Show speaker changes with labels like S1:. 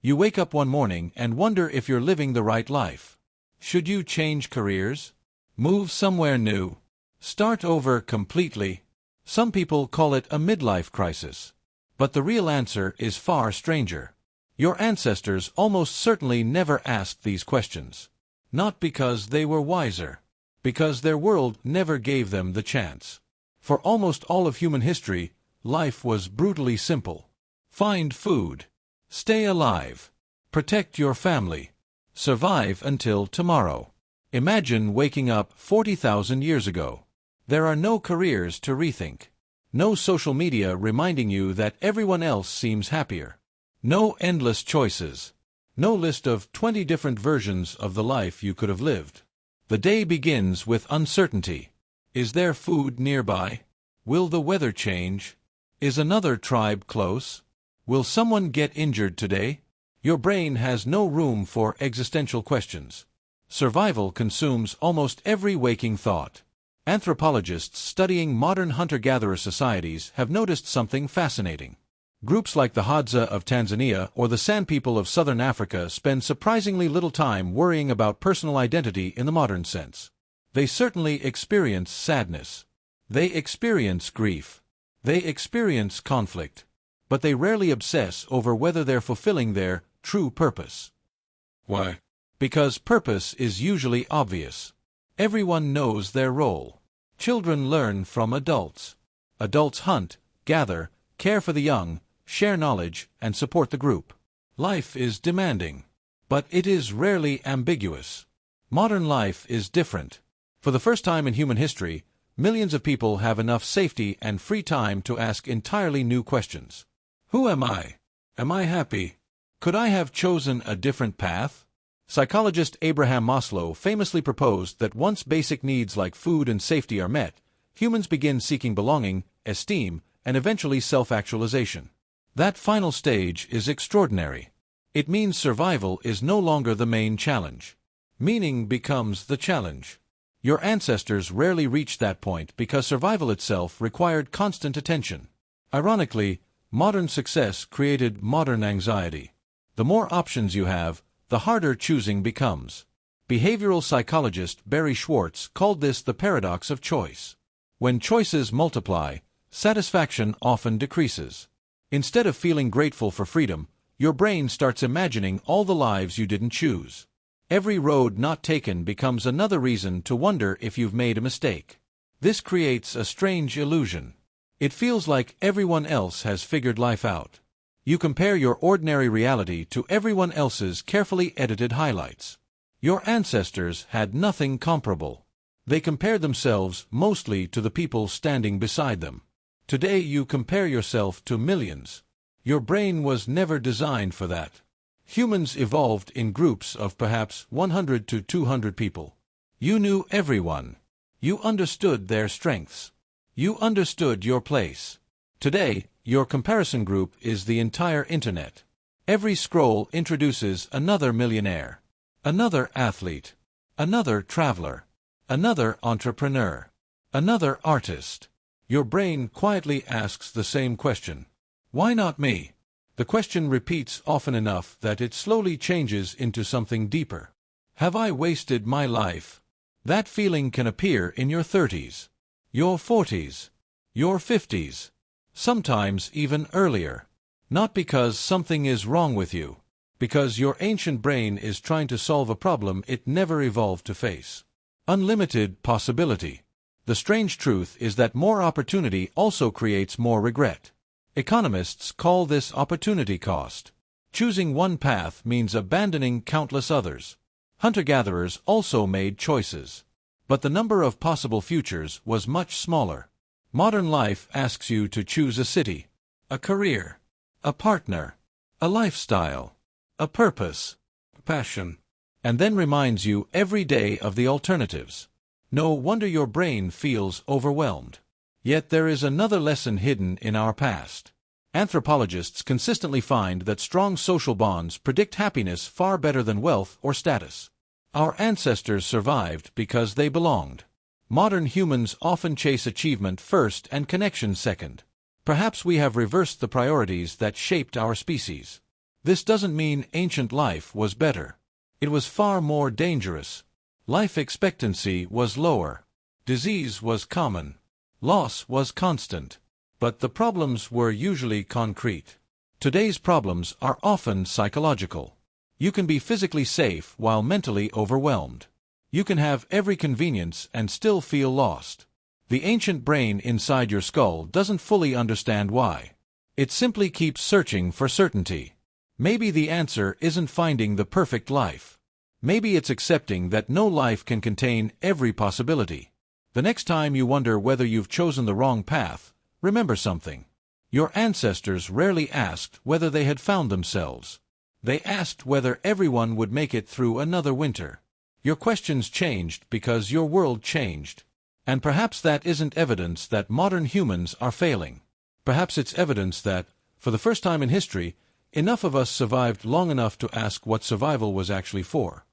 S1: You wake up one morning and wonder if you're living the right life. Should you change careers? Move somewhere new? Start over completely? Some people call it a midlife crisis. But the real answer is far stranger. Your ancestors almost certainly never asked these questions. Not because they were wiser. Because their world never gave them the chance. For almost all of human history, life was brutally simple. Find food. Stay alive. Protect your family. Survive until tomorrow. Imagine waking up 40,000 years ago. There are no careers to rethink. No social media reminding you that everyone else seems happier. No endless choices. No list of 20 different versions of the life you could have lived. The day begins with uncertainty. Is there food nearby? Will the weather change? Is another tribe close? Will someone get injured today? Your brain has no room for existential questions. Survival consumes almost every waking thought. Anthropologists studying modern hunter-gatherer societies have noticed something fascinating. Groups like the Hadza of Tanzania or the San people of southern Africa spend surprisingly little time worrying about personal identity in the modern sense. They certainly experience sadness. They experience grief. They experience conflict. But they rarely obsess over whether they're fulfilling their true purpose. Why? Because purpose is usually obvious. Everyone knows their role. Children learn from adults. Adults hunt, gather, care for the young, share knowledge, and support the group. Life is demanding. But it is rarely ambiguous. Modern life is different. For the first time in human history, millions of people have enough safety and free time to ask entirely new questions. Who am I? Am I happy? Could I have chosen a different path? Psychologist Abraham Maslow famously proposed that once basic needs like food and safety are met, humans begin seeking belonging, esteem, and eventually self-actualization. That final stage is extraordinary. It means survival is no longer the main challenge. Meaning becomes the challenge. Your ancestors rarely reached that point because survival itself required constant attention. Ironically, modern success created modern anxiety. The more options you have, the harder choosing becomes. Behavioral psychologist Barry Schwartz called this the paradox of choice. When choices multiply, satisfaction often decreases. Instead of feeling grateful for freedom, your brain starts imagining all the lives you didn't choose. Every road not taken becomes another reason to wonder if you've made a mistake. This creates a strange illusion. It feels like everyone else has figured life out. You compare your ordinary reality to everyone else's carefully edited highlights. Your ancestors had nothing comparable. They compared themselves mostly to the people standing beside them. Today you compare yourself to millions. Your brain was never designed for that. Humans evolved in groups of perhaps 100 to 200 people. You knew everyone. You understood their strengths. You understood your place. Today, your comparison group is the entire internet. Every scroll introduces another millionaire, another athlete, another traveler, another entrepreneur, another artist. Your brain quietly asks the same question. Why not me? The question repeats often enough that it slowly changes into something deeper. Have I wasted my life? That feeling can appear in your 30s, your 40s, your 50s. Sometimes even earlier. Not because something is wrong with you. Because your ancient brain is trying to solve a problem it never evolved to face. Unlimited possibility. The strange truth is that more opportunity also creates more regret. Economists call this opportunity cost. Choosing one path means abandoning countless others. Hunter-gatherers also made choices. But the number of possible futures was much smaller. Modern life asks you to choose a city, a career, a partner, a lifestyle, a purpose, passion, and then reminds you every day of the alternatives. No wonder your brain feels overwhelmed. Yet there is another lesson hidden in our past. Anthropologists consistently find that strong social bonds predict happiness far better than wealth or status. Our ancestors survived because they belonged. Modern humans often chase achievement first and connection second. Perhaps we have reversed the priorities that shaped our species. This doesn't mean ancient life was better. It was far more dangerous. Life expectancy was lower. Disease was common. Loss was constant. But the problems were usually concrete. Today's problems are often psychological. You can be physically safe while mentally overwhelmed. You can have every convenience and still feel lost. The ancient brain inside your skull doesn't fully understand why. It simply keeps searching for certainty. Maybe the answer isn't finding the perfect life. Maybe it's accepting that no life can contain every possibility. The next time you wonder whether you've chosen the wrong path, remember something. Your ancestors rarely asked whether they had found themselves. They asked whether everyone would make it through another winter. Your questions changed because your world changed. And perhaps that isn't evidence that modern humans are failing. Perhaps it's evidence that, for the first time in history, enough of us survived long enough to ask what survival was actually for.